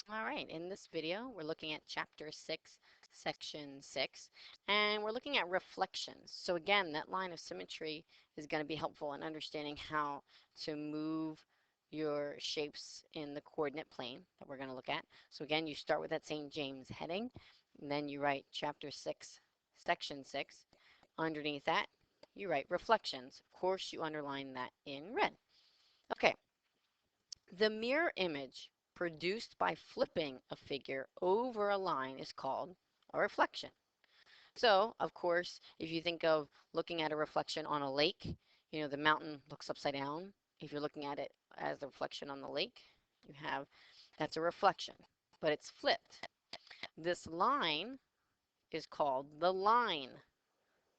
All right, in this video, we're looking at Chapter 6, Section 6, and we're looking at reflections. So again, that line of symmetry is going to be helpful in understanding how to move your shapes in the coordinate plane that we're going to look at. So again, you start with that St. James heading, and then you write Chapter 6, Section 6. Underneath that, you write reflections. Of course, you underline that in red. Okay, the mirror image produced by flipping a figure over a line is called a reflection. So, of course, if you think of looking at a reflection on a lake, you know, the mountain looks upside down. If you're looking at it as the reflection on the lake, you have that's a reflection, but it's flipped. This line is called the line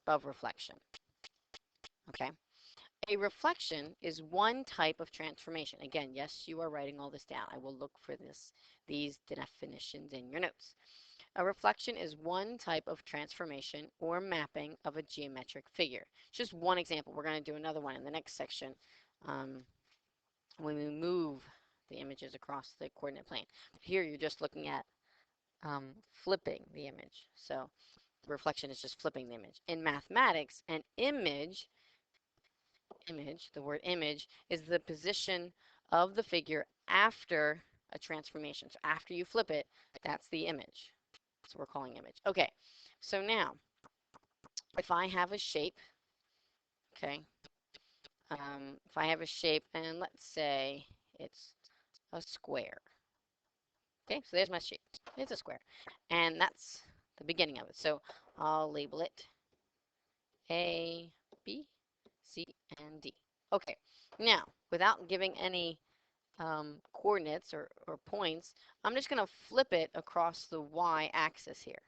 of reflection. Okay. A reflection is one type of transformation. Again, yes, you are writing all this down. I will look for these definitions in your notes. A reflection is one type of transformation or mapping of a geometric figure. Just one example. We're going to do another one in the next section when we move the images across the coordinate plane. Here you're just looking at flipping the image. So the reflection is just flipping the image. In mathematics, an the word image, is the position of the figure after a transformation. So after you flip it, that's the image. So we're calling image. Okay, so now, if I have a shape, okay, if I have a shape, and let's say it's a square. Okay, so there's my shape. It's a square. And that's the beginning of it. So I'll label it A, B, C, and D. Okay, now, without giving any coordinates or points, I'm just going to flip it across the y-axis here.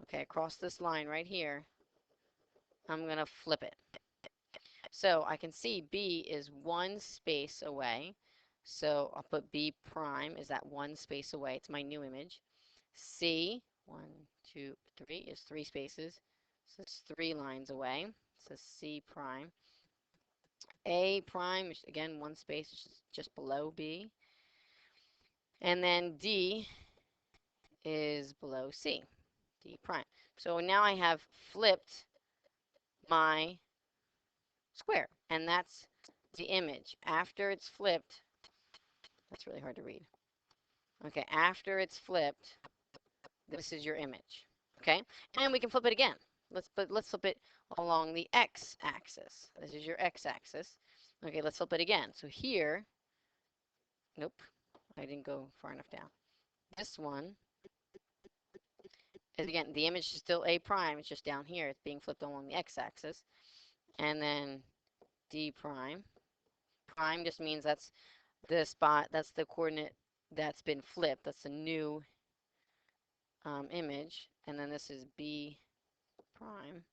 Okay, across this line right here, I'm going to flip it. So I can see B is one space away. So I'll put B prime is that one space away. It's my new image. C, 1, 2, 3 is 3 spaces. So it's 3 lines away. So C prime. A prime is again one space, which is just below B. And then D is below C, D prime. So now I have flipped my square, and that's the image. After it's flipped, that's really hard to read. Okay, after it's flipped, this is your image. Okay, and we can flip it again. Let's flip it along the x-axis. This is your x-axis. Okay, let's flip it again. So here, nope, I didn't go far enough down. This one is again the image is still a prime. It's just down here. It's being flipped along the x-axis, and then d prime. Prime just means that's the spot. That's the coordinate that's been flipped. That's a new image, and then this is b prime,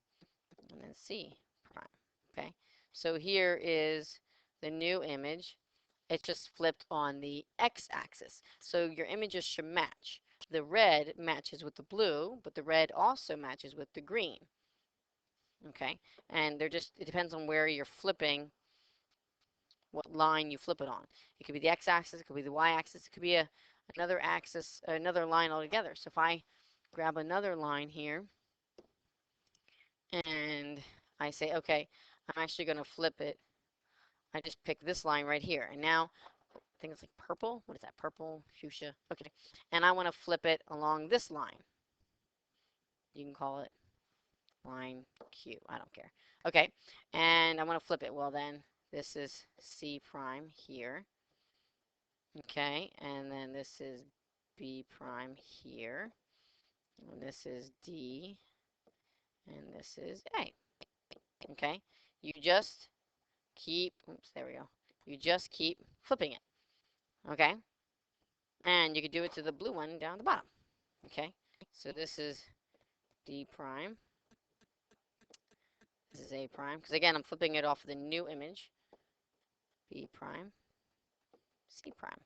and then C prime, okay? So here is the new image. It's just flipped on the x-axis. So your images should match. The red matches with the blue, but the red also matches with the green, okay? And they're just, it depends on where you're flipping, what line you flip it on. It could be the x-axis, it could be the y-axis, it could be another axis, another line altogether. So if I grab another line here, and I say, okay, I'm actually going to flip it. I just pick this line right here. And now, I think it's like purple. What is that? Purple, fuchsia. Okay. And I want to flip it along this line. You can call it line Q. I don't care. Okay. And I want to flip it. Well, then, this is C prime here. Okay. And then this is B prime here. And this is D. And this is A. Okay. You just keep, oops, there we go. You just keep flipping it, okay? And you could do it to the blue one down the bottom, okay? So this is D prime. This is A prime, because again, I'm flipping it off the new image. B prime, C prime,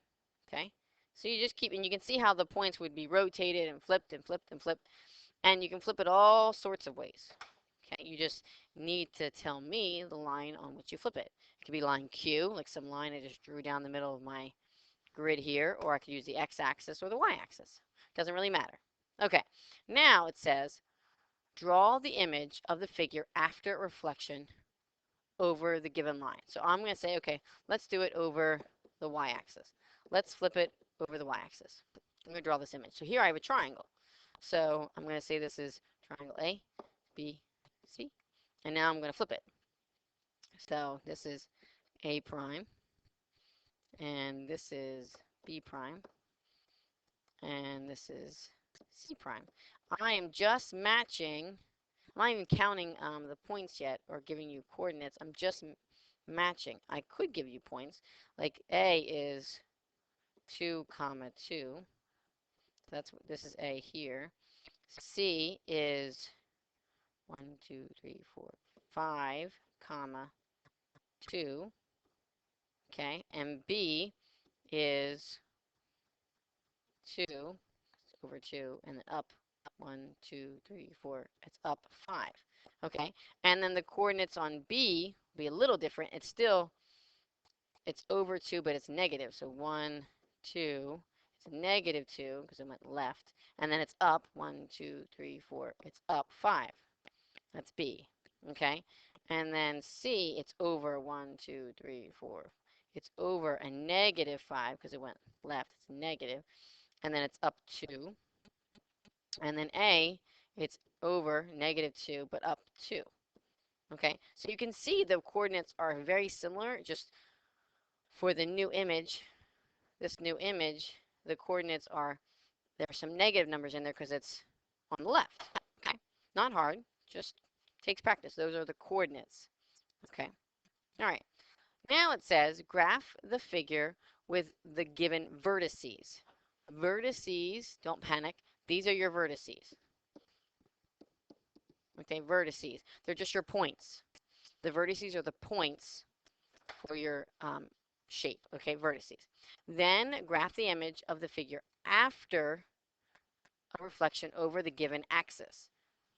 okay? So you just keep, and you can see how the points would be rotated and flipped and flipped and flipped, and you can flip it all sorts of ways. Okay, you just need to tell me the line on which you flip it. It could be line Q, like some line I just drew down the middle of my grid here, or I could use the x-axis or the y-axis. Doesn't really matter. Okay, now it says, draw the image of the figure after reflection over the given line. So I'm going to say, okay, let's do it over the y-axis. Let's flip it over the y-axis. I'm going to draw this image. So here I have a triangle. So I'm going to say this is triangle A, B, C, and now I'm going to flip it. So this is A prime, and this is B prime, and this is C prime. I am just matching, I'm not even counting the points yet or giving you coordinates. I'm just matching. I could give you points, like A is 2 comma 2. This is A here. C is 1, 2, 3, 4, 5 comma 2. Okay, and B is 2 over 2, and then up 1, 2, 3, 4. It's up 5. Okay, and then the coordinates on B will be a little different. It's over 2, but it's negative. So 1, 2, it's negative 2 because it went left. And then it's up 1, 2, 3, 4. It's up 5. That's B. Okay. And then C, it's over 1, 2, 3, 4. It's over a negative 5 because it went left. It's negative. And then it's up 2. And then A, it's over negative 2, but up 2. Okay. So you can see the coordinates are very similar, just for the new image, this new image, the coordinates are, there's some negative numbers in there because it's on the left. Okay, not hard, just takes practice. Those are the coordinates. Okay, all right. Now it says graph the figure with the given vertices. Vertices, don't panic, these are your vertices. Okay, vertices, they're just your points. The vertices are the points for your shape, okay, vertices. Then graph the image of the figure after a reflection over the given axis.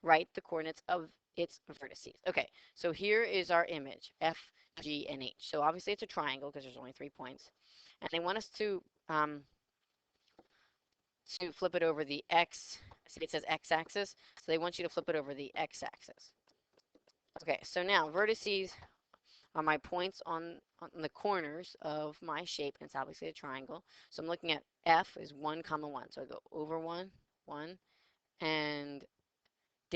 Write the coordinates of its vertices. Okay, so here is our image, F, G, and H. So obviously it's a triangle because there's only 3 points. And they want us to flip it over the X, see it says X-axis, so they want you to flip it over the X-axis. Okay, so now vertices are my points on the corners of my shape, and it's obviously a triangle. So I'm looking at F is 1 comma 1. So I go over 1, 1, and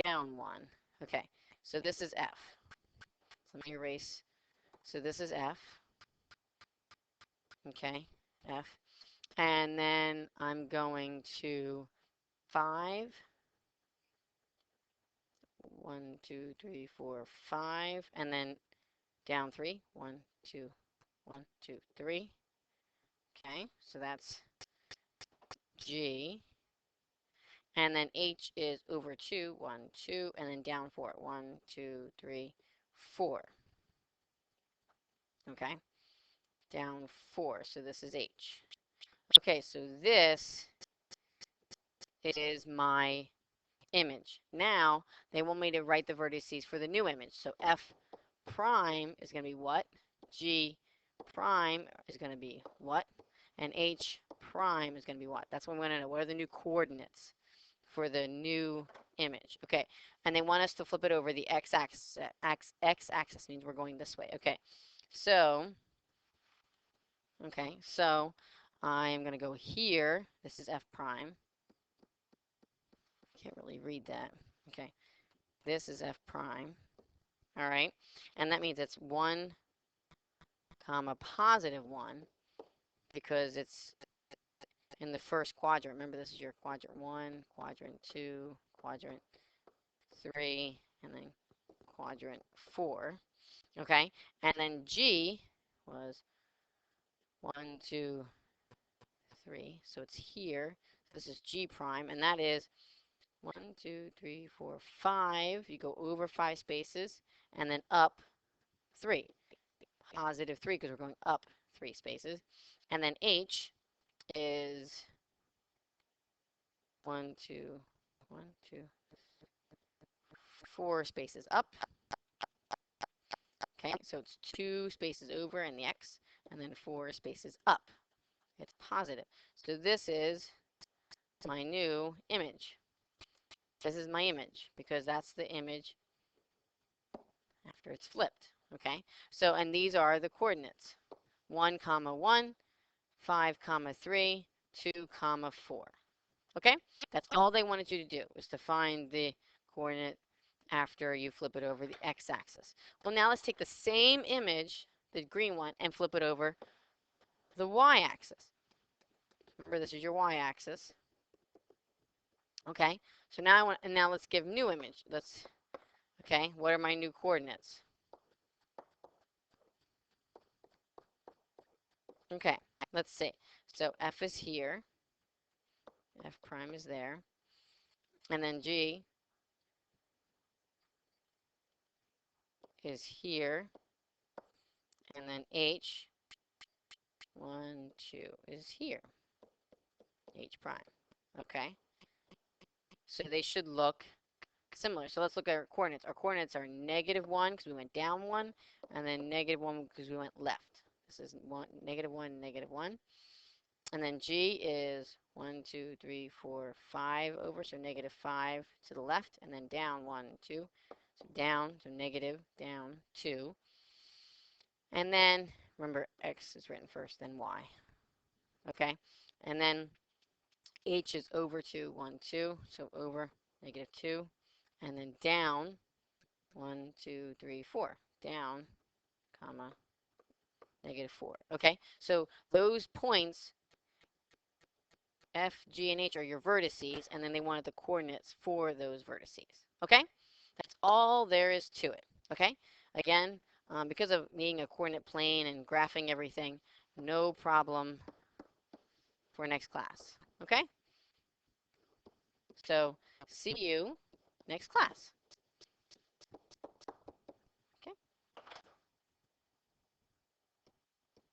down 1. Okay, so this is F. So let me erase. So this is F. Okay, F. And then I'm going to 5. 1, 2, 3, 4, 5. And then down 3. 1, 2, 1, 2, 3. Okay, so that's G. And then H is over 2, 1, 2, and then down 4, 1, 2, 3, 4. Okay, down 4, so this is H. Okay, so this is my image. Now, they want me to write the vertices for the new image. So F prime is going to be what? G prime is going to be what? And H prime is going to be what? That's what we want to know. What are the new coordinates for the new image? Okay, and they want us to flip it over the x-axis. X-axis means we're going this way. Okay, so I'm going to go here. This is F prime. Can't really read that. Okay, this is F prime. All right, and that means it's 1 comma positive 1 because it's in the first quadrant. Remember, this is your quadrant 1, quadrant 2, quadrant 3, and then quadrant 4. Okay, and then G was 1, 2, 3. So it's here. This is G prime, and that is 1, 2, 3, 4, 5. You go over 5 spaces, and then up 3. Positive 3 because we're going up 3 spaces. And then H is 1, 2, 1, 2, 4 spaces up. Okay, so it's 2 spaces over in the X, and then 4 spaces up. It's positive. So this is my new image. This is my image because that's the image after it's flipped. Okay, so and these are the coordinates: 1, comma 1, 5, comma 3, 2, comma 4. Okay, that's all they wanted you to do, is to find the coordinate after you flip it over the x-axis. Well, now let's take the same image, the green one, and flip it over the y-axis. Remember, this is your y-axis. Okay, so now now let's give new image. Okay, what are my new coordinates? Okay, let's see. So F is here, F prime is there, and then G is here, and then H, 1, 2, is here, H prime. Okay, so they should look similar. So let's look at our coordinates. Our coordinates are -1 because we went down 1, and then -1 because we went left. This is -1, -1. And then G is 1, 2, 3, 4, 5 over, so -5 to the left, and then down 1, 2, so down, so negative, down 2. And then, remember, X is written first, then Y. Okay? And then H is over 2, 1, 2, so over, -2. And then down, 1, 2, 3, 4. Down, comma, -4. Okay? So those points, F, G, and H, are your vertices, and then they wanted the coordinates for those vertices. Okay? That's all there is to it. Okay? Again, because of being a coordinate plane and graphing everything, no problem for next class. Okay? So see you next class.